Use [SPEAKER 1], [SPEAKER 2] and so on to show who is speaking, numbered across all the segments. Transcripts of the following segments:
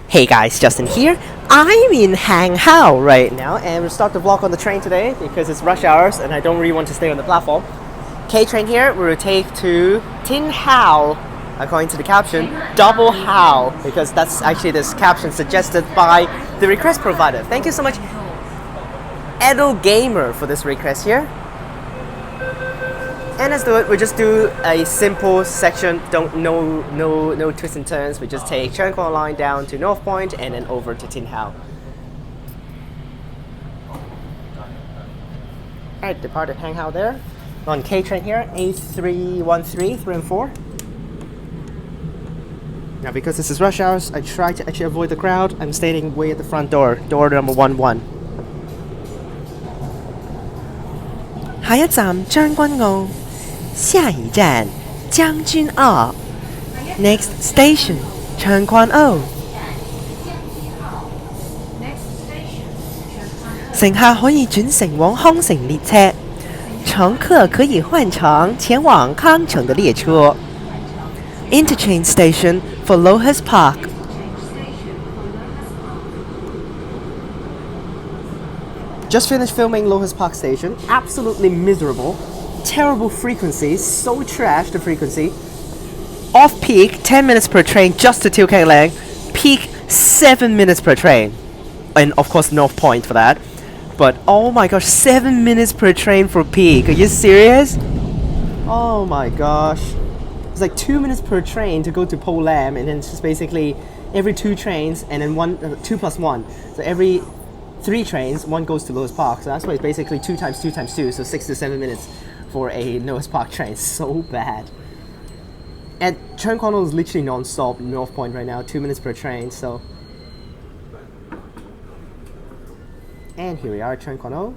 [SPEAKER 1] Hey guys, Justin here. I'm in Hangzhou right now and we'll start the vlog on the train today because it's rush hours and I don't really want to stay on the platform. K train here, we will take to Tin Hao, according to the caption, Double Hao, because that's actually this caption suggested by the request provider. Thank you so much, Edo Gamer, for this request here. And let's do it. We just do a simple section. No twists and turns. We just take Kwan line down to North Point and then over to Tin Hao. Alright, departed Hangzhou there. On K train here, A313, 3 and 4. Now because this is rush hours, I try to actually avoid the crowd. I'm standing way at the front door, door number 11.
[SPEAKER 2] 下一站將軍澳，下一站將軍澳。Next station 長關澳。乘客可以轉乘往康城列車，乘客可以換乘前往康城的列車。Interchange station for Lohas Park.
[SPEAKER 1] Just finished filming Lohas Park Station. Absolutely miserable. Terrible frequencies. So trash, the frequency. Off peak, 10 minutes per train just to Tseung. Peak, 7 minutes per train. And of course, North Point for that. But oh my gosh, 7 minutes per train for peak. Are you serious? Oh my gosh. It's like 2 minutes per train to go to Po Lam, and then it's just basically every 2 trains and then 2 plus 1. So every 3 trains, 1 goes to Lohas Park. So that's why it's basically 2 times 2 times 2, so 6 to 7 minutes for a Lohas Park train. So bad. And Kwan is literally non-stop North Point right now, 2 minutes per train, so. And here we are at Kwan.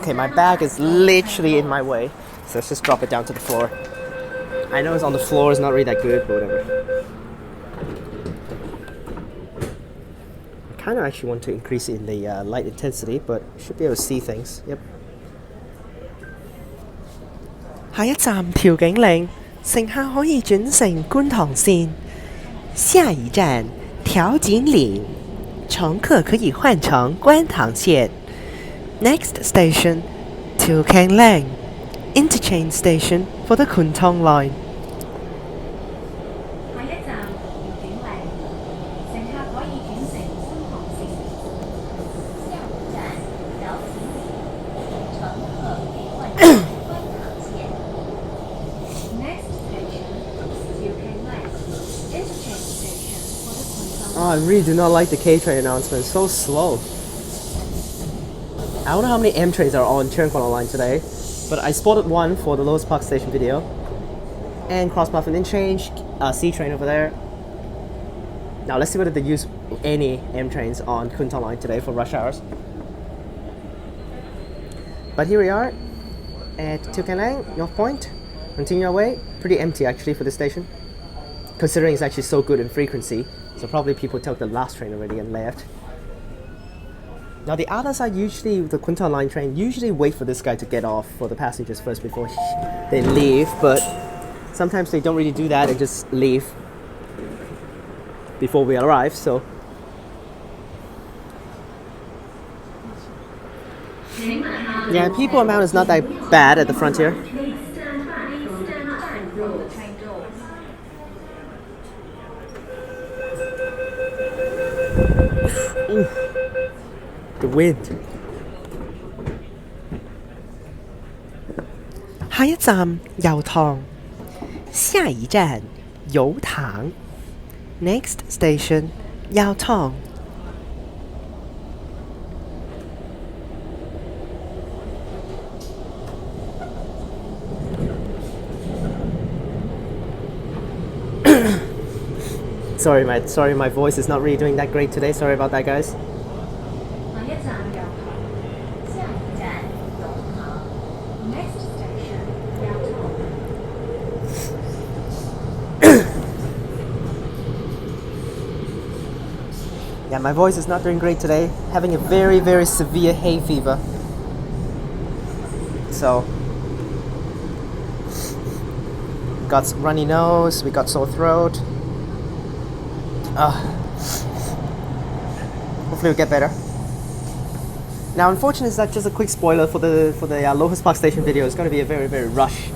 [SPEAKER 1] Okay, my bag is literally in my way, so let's just drop it down to the floor. I know it's on the floor, it's not really that good, but whatever. I kind of actually want to increase it in the light intensity, but should be able to see things. Yep.
[SPEAKER 2] 下一站調景嶺，乘客可以轉乘觀塘線。下一站調景嶺，乘客可以換乘觀塘線。Next station, Tseung, interchange station for the Kuntong line.
[SPEAKER 3] 下一站調景嶺，乘客可以轉乘觀塘線。下一站調景嶺，乘客可以換乘觀塘線。Next station, Tseung, interchange station for the Kuntong line.
[SPEAKER 1] Oh, I really do not like the K train announcement. So slow. I don't know how many M trains are on Kwan line today, but I spotted one for the Lohas Park Station video. And cross path and interchange, C train over there. Now let's see whether they use any M trains on Kuntong line today for rush hours. But here we are at Tseung, North Point. Continue our way. Pretty empty actually for this station, considering it's actually so good in frequency. So probably people took the last train already and left. Now the others are usually, the Kuntong line train, usually wait for this guy to get off for the passengers first before they leave, but sometimes they don't really do that and just leave before we arrive, so. Yeah, people amount is not that bad at the frontier. Ooh. The wind.
[SPEAKER 2] 下一站油塘，下一站油塘。Next station 油塘。
[SPEAKER 1] Sorry, my voice is not really doing that great today. Sorry about that, guys.
[SPEAKER 3] 下一站油塘，下一站油塘。Next station 油塘。
[SPEAKER 1] Yeah, my voice is not doing great today. Having a very, very severe hay fever. So, got runny nose, we got sore throat. Hopefully we'll get better. Now, unfortunately, it's not just a quick spoiler for the Lohas Park Station video. It's going to be a very, very rush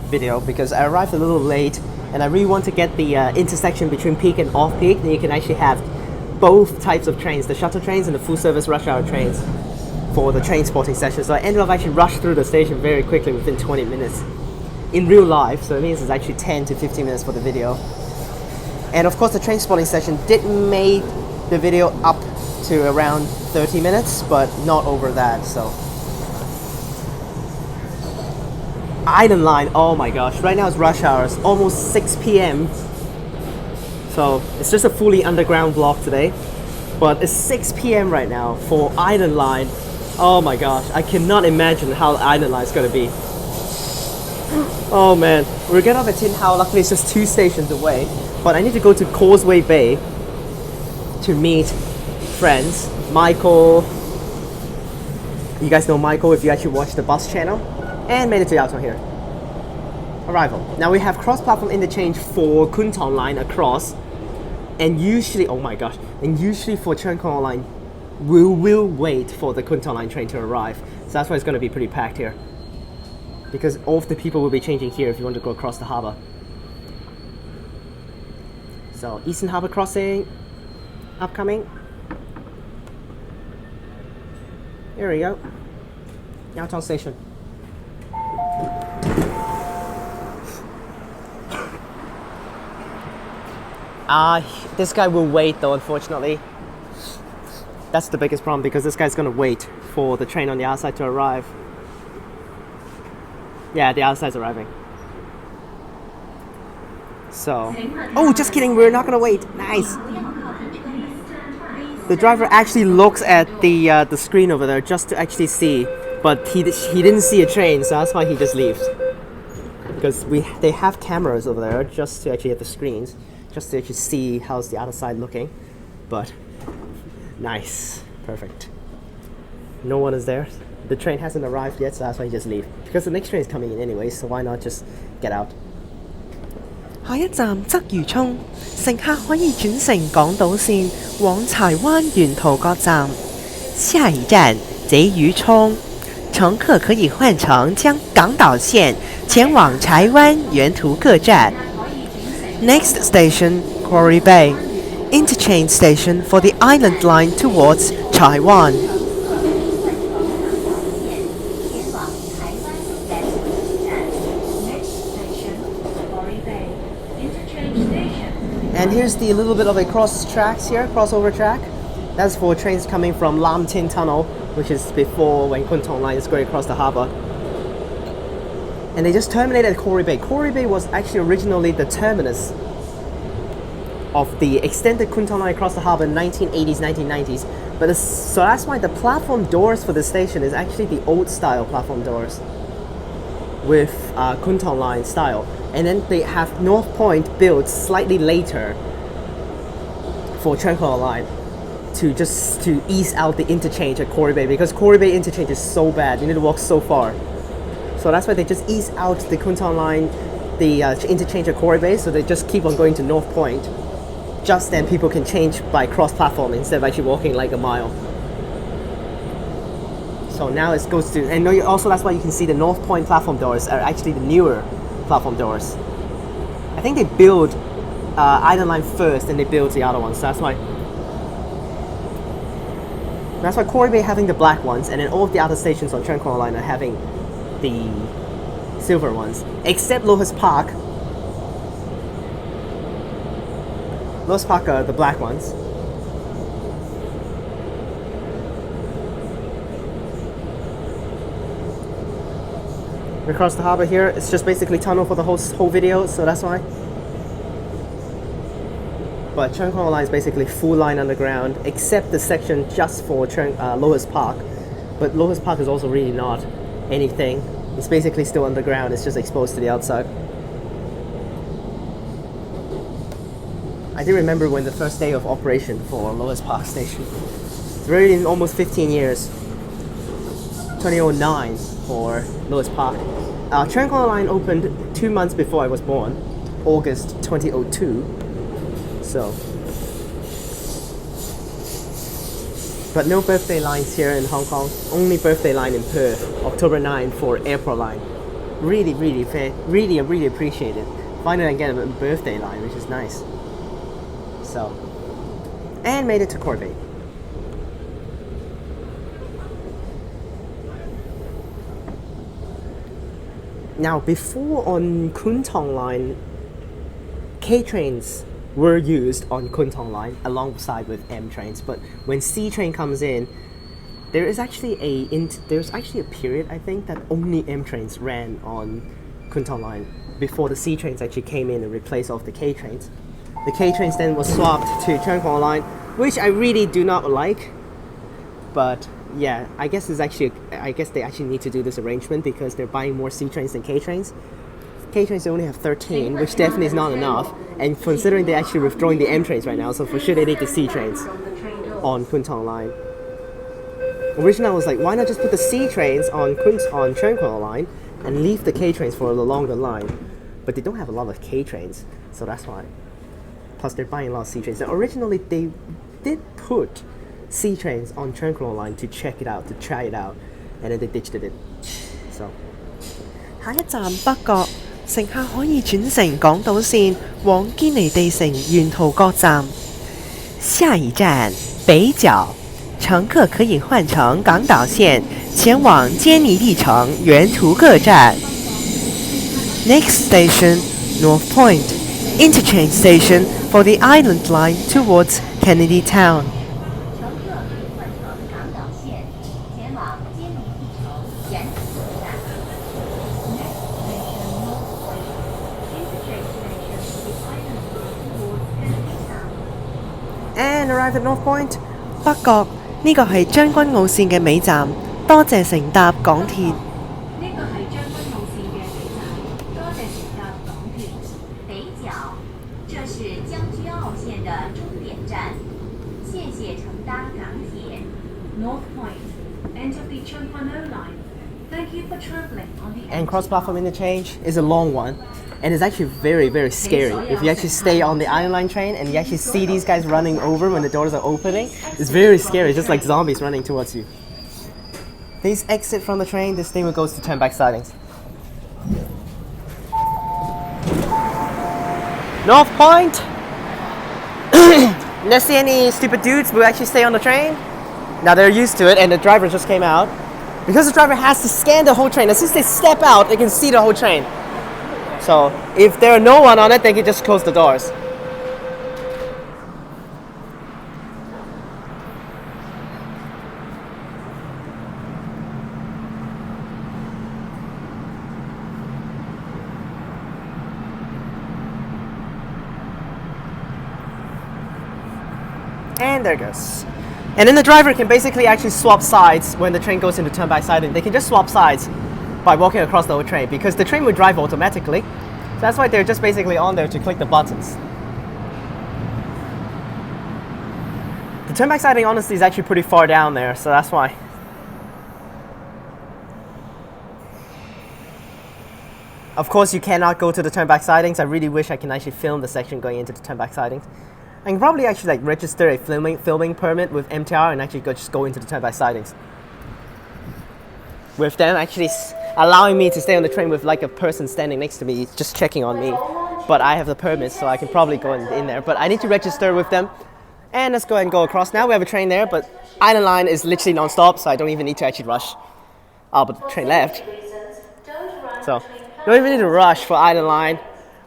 [SPEAKER 1] video because I arrived a little late and I really want to get the intersection between peak and off-peak. Then you can actually have both types of trains, the shuttle trains and the full-service rush hour trains for the train spotting session. So I ended up actually rushed through the station very quickly within 20 minutes in real life. So it means it's actually 10 to 15 minutes for the video. And of course, the train spotting session did make the video up to around 30 minutes, but not over that. So Island Line, oh my gosh, right now it's rush hours, almost 6 p.m. So it's just a fully underground vlog today, but it's 6 p.m. right now for Island Line. Oh my gosh, I cannot imagine how Island Line is gonna be. Oh man, we're getting off at Tin Hau. Luckily it's just 2 stations away, but I need to go to Causeway Bay to meet friends. Michael, you guys know Michael if you actually watch the bus channel, and made it to Yaotong here. Arrival. Now we have cross-platform interchange for Kwun Tong line across, and usually, oh my gosh, and usually for Tseung line, we will wait for the Kwun Tong line train to arrive. So that's why it's going to be pretty packed here, because all of the people will be changing here if you want to go across the harbour. So Eastern Harbour Crossing, upcoming. Here we go. Yaotong Station. This guy will wait though, unfortunately. That's the biggest problem because this guy's gonna wait for the train on the other side to arrive. Yeah, the other side's arriving. So, oh, just kidding, we're not gonna wait. Nice. The driver actually looks at the screen over there just to actually see, but he didn't see a train, so that's why he just leaves. Because they have cameras over there just to actually have the screens, just to actually see how's the other side looking. But nice, perfect. No one is there. The train hasn't arrived yet, so that's why he just leave. Because the next train is coming in anyway, so why not just get out?
[SPEAKER 2] 下一站鰂魚涌，乘客可以轉乘港島線往柴灣沿途各站。下一站賊魚涌，乘客可以換乘將港島線前往柴灣沿途各站。Next station, Quarry Bay, interchange station for the Island Line towards Taiwan.
[SPEAKER 1] And here's the little bit of a crossover track. That's for trains coming from Lam Tin Tunnel, which is before when Kwun Tong line is going across the harbour. And they just terminated at Quarry Bay. Quarry Bay was actually originally the terminus of the extended Kwun Tong line across the harbour in 1980s, 1990s. So that's why the platform doors for the station is actually the old style platform doors with Kwun Tong line style. And then they have North Point built slightly later for Tseung line to ease out the interchange at Quarry Bay, because Quarry Bay interchange is so bad, you need to walk so far. So that's why they just ease out the Kwun Tong line, the interchange at Quarry Bay, so they just keep on going to North Point. Just then people can change by cross-platform instead of actually walking like a mile. So now it goes to, and also that's why you can see the North Point platform doors are actually the newer platform doors. I think they build Island Line first and they build the other ones, so that's why Quarry Bay having the black ones, and then all of the other stations on Tseung line are having the silver ones, except Lohas Park. Lohas Park are the black ones. We crossed the harbour here. It's just basically tunnel for the whole video, so that's why. But Tseung line is basically full line underground, except the section just for Lohas Park. But Lohas Park is also really not anything. It's basically still underground. It's just exposed to the outside. I do remember when the first day of operation for Lotus Park Station. It's already in almost 15 years. 2009 for Lotus Park. TransWA line opened 2 months before I was born, August 2002. So, but no birthday lines here in Hong Kong. Only birthday line in Perth, October 9 for airport line. Really appreciate it. Finally, I get a birthday line, which is nice. So, and made it to Corby. Now, before on Kwun Tong line, K trains were used on Kwun Tong line alongside with M trains. But when C train comes in, there's actually a period, I think, that only M trains ran on Kwun Tong line before the C trains actually came in and replaced all the K trains. The K trains then was swapped to TransWA line, which I really do not like. But yeah, I guess they actually need to do this arrangement because they're buying more C trains than K trains. K trains they only have 13, which definitely is not enough. And considering they're actually withdrawing the M trains right now, so for sure they need the C trains on Kwun Tong line. Originally I was like, why not just put the C trains on TransWA line and leave the K trains for the longer line? But they don't have a lot of K trains, so that's why. Plus they're buying a lot of C trains. Now, originally they did put C trains on TransWA line to check it out, to try it out, and then they ditched it. So.
[SPEAKER 2] 下一站北角，乘客可以轉乘港島線往堅尼地城沿途各站。下一站北角，乘客可以换乘港島線前往堅尼地城沿途各站。Next station, North Point, interchange station for the Island Line towards Kennedy Town.
[SPEAKER 3] 乘客可以换乘港岛线前往坚尼地城沿途各站。Next station North Point, interchange station for the Island Line towards Kennedy Town.
[SPEAKER 1] And arrived at North Point.
[SPEAKER 2] 北角呢個係將軍澳線嘅尾站，多謝乘搭港鐵。
[SPEAKER 3] 呢個係將軍澳線嘅尾站，多謝乘搭港鐵。北角，這是將軍澳線的終點站，謝謝乘搭港鐵。North Point, enter the TransWA line. Thank you for traveling on the
[SPEAKER 1] And cross-platform interchange is a long one, and it's actually very scary. If you actually stay on the Island Line train and you actually see these guys running over when the doors are opening, it's very scary, just like zombies running towards you. Please exit from the train. This thing will go to turn-back sidings. North Point! Let's see any stupid dudes who actually stay on the train. Now they're used to it, and the driver just came out. Because the driver has to scan the whole train, as soon as they step out, they can see the whole train. So if there are no one on it, they can just close the doors. And there it goes. And then the driver can basically actually swap sides when the train goes into turn-back siding. They can just swap sides by walking across the whole train because the train would drive automatically. So that's why they're just basically on there to click the buttons. The turn-back siding honestly is actually pretty far down there, so that's why. Of course you cannot go to the turn-back sidings. I really wish I can actually film the section going into the turn-back sidings. I can probably actually like register a filming permit with MTR and actually just go into the turn-back sidings. With them actually allowing me to stay on the train with like a person standing next to me, just checking on me. But I have the permit, so I can probably go in there. But I need to register with them. And let's go ahead and go across. Now we have a train there, but Island Line is literally non-stop, so I don't even need to actually rush. Oh, but the train left. So, don't even need to rush for Island Line.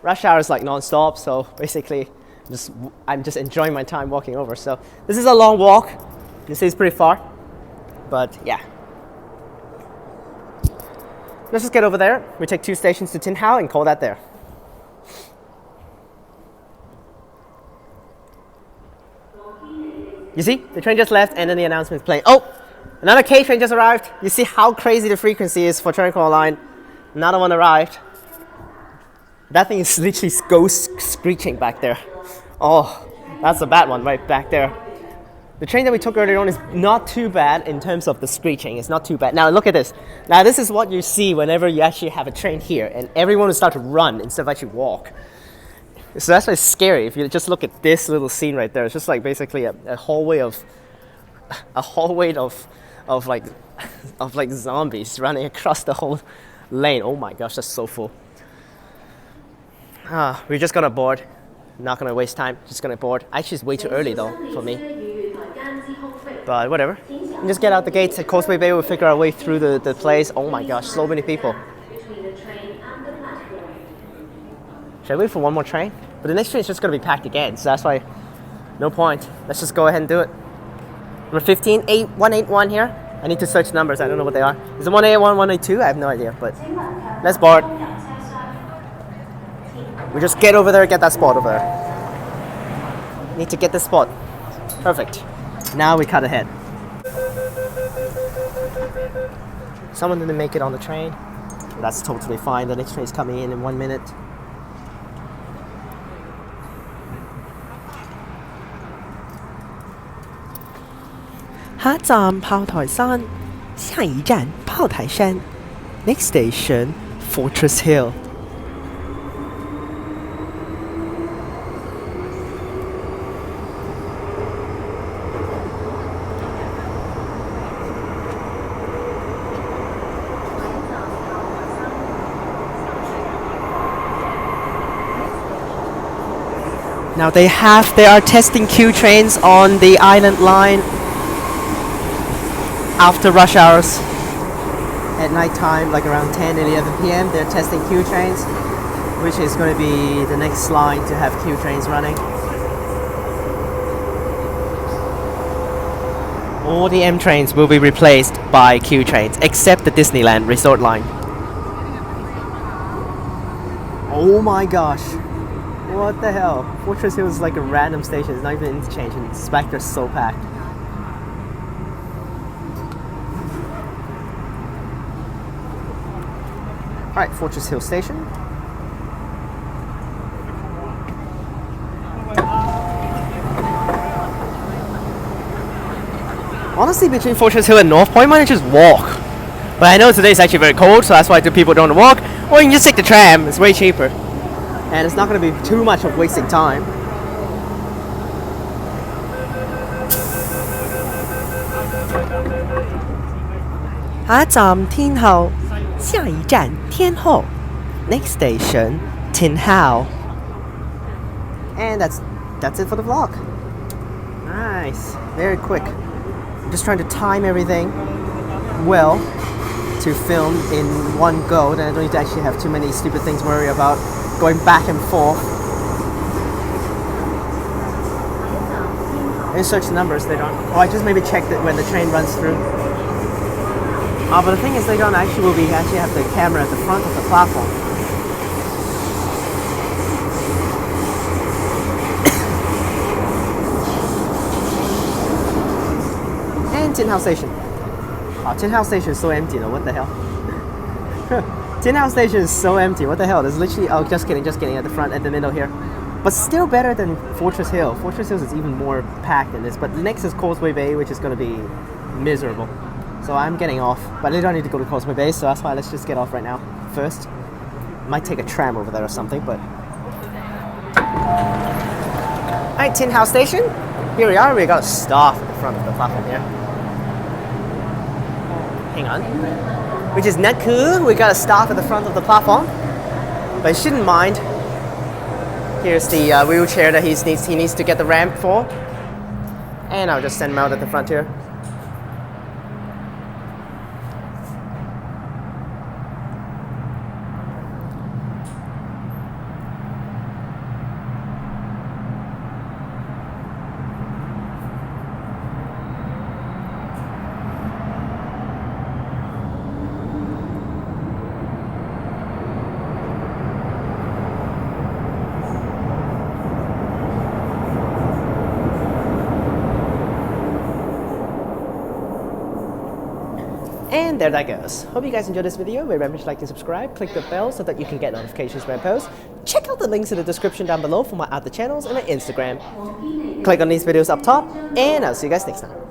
[SPEAKER 1] Rush hour is like non-stop, so basically I'm just enjoying my time walking over. So this is a long walk. This is pretty far, but yeah. Let's just get over there. We take 2 stations to Tin Hau and call that there. You see, the train just left and then the announcement is playing. Oh, another K train just arrived. You see how crazy the frequency is for TransWA line. Another one arrived. That thing is literally goes screeching back there. Oh, that's a bad one right back there. The train that we took earlier on is not too bad in terms of the screeching. It's not too bad. Now look at this. Now this is what you see whenever you actually have a train here, and everyone will start to run instead of actually walk. So that's why it's scary. If you just look at this little scene right there, it's just like basically a hallway of like zombies running across the whole lane. Oh my gosh, that's so full. We're just gonna board. Not gonna waste time. Just gonna board. Actually, it's way too early though for me. But whatever. We'll just get out the gates at Causeway Bay. We'll figure our way through the place. Oh my gosh, so many people. Should I wait for one more train? But the next train is just gonna be packed again, so that's why no point. Let's just go ahead and do it. Number 15, 181 here. I need to search numbers. I don't know what they are. Is it 181, 182? I have no idea. But let's board. We just get over there, get that spot over there. Need to get this spot. Perfect. Now we cut ahead. Someone didn't make it on the train. That's totally fine. The next train is coming in 1 minute.
[SPEAKER 2] Hạ站炮台山，下一站炮台山。Next station, Fortress Hill. Now they are testing Q trains on the island line after rush hours.
[SPEAKER 1] At night time, like around 10, 11 p.m., they're testing Q trains, which is going to be the next line to have Q trains running.
[SPEAKER 2] All the M trains will be replaced by Q trains, except the Disneyland Resort line.
[SPEAKER 1] Oh my gosh. What the hell? Fortress Hill is like a random station. It's not even interchange, and Spectre's so packed. Alright, Fortress Hill Station. Honestly, between Fortress Hill and North Point, why not just walk? But I know today's actually very cold, so that's why people don't walk. Or you can just take the tram, it's way cheaper. And it's not going to be too much of wasting time.
[SPEAKER 2] Hạ站天后，下一站天后。Next station, Tin Hau.
[SPEAKER 1] And that's it for the vlog. Nice, very quick. I'm just trying to time everything well to film in one go. Then I don't need to actually have too many stupid things to worry about going back and forth. I search the numbers later on. Oh, I just maybe checked it when the train runs through. But the thing is, later on, actually we actually have the camera at the front of the platform. And Tin Hau Station. Oh, Tin Hau Station is so empty though, what the hell? Tin Hau Station is so empty, what the hell? There's literally, oh just kidding, at the front, at the middle here. But still better than Fortress Hill. Fortress Hill is even more packed than this, but next is Causeway Bay, which is going to be miserable. So I'm getting off, but I don't need to go to Causeway Bay, so that's why let's just get off right now. First, might take a tram over there or something, but... Alright, Tin Hau Station. Here we are, we got a stop at the front of the platform here. Hang on. Which is not cool, we got a stop at the front of the platform. But you shouldn't mind. Here's the wheelchair that he needs to get the ramp for. And I'll just send him out at the front here. And there that goes. Hope you guys enjoyed this video. Remember to like and subscribe. Click the bell so that you can get notifications when I post. Check out the links in the description down below for my other channels and my Instagram. Click on these videos up top, and I'll see you guys next time.